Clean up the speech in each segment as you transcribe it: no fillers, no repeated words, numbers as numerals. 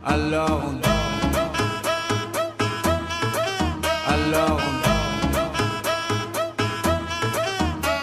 Alors on danse.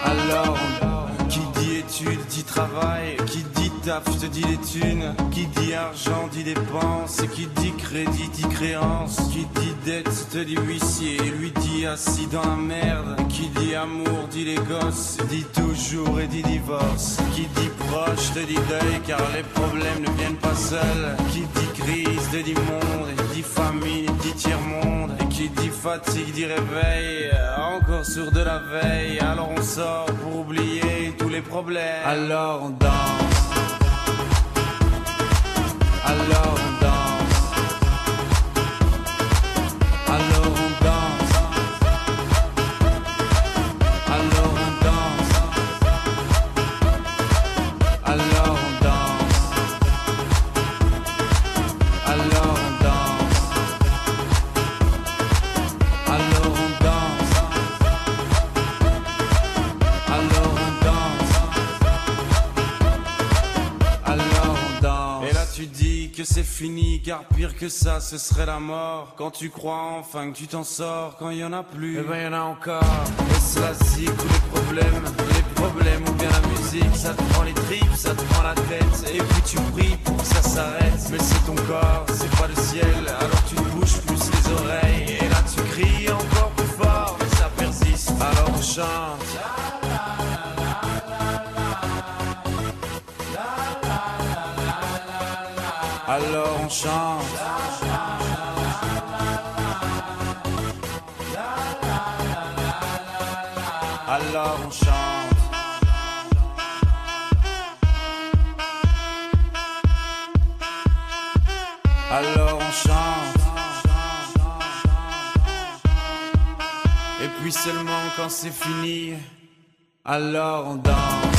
Alors on qui dit études dit travail, qui dit taf te dit les thunes, qui dit argent dit dépenses, qui dit crédit dit créance, qui dit dette te dit huissier, lui dit assis dans la merde, qui dit amour dit les gosses, dit toujours et dit divorce, qui dit proche te dit deuil car les problèmes ne viennent pas seuls, qui dit crise te dit monde, et dit famine dit tiers-monde, et qui dit fatigue dit réveil, encore sourd de la veille, alors on sort pour oublier tous les problèmes. Alors on danse. Alors on danse. Alors on danse. Alors on danse. Alors on danse. Alors on danse. Alors on danse. Alors on danse. Alors on danse. Et là tu dis que c'est fini, car pire que ça ce serait la mort. Quand tu crois enfin que tu t'en sors, quand il y en a plus, eh ben y en a encore. Et cela zig tous les problèmes ou bien la musique, ça te prend les tripes, ça te prend la tête, et puis tu pries pour que ça s'arrête. Mais c'est ton corps, c'est pas le ciel, alors tu te bouges plus les oreilles, et là tu cries encore plus fort, mais ça persiste, alors on chante. Alors on chante. Alors on chante. Alors on chante. Et puis seulement quand c'est fini, alors on danse.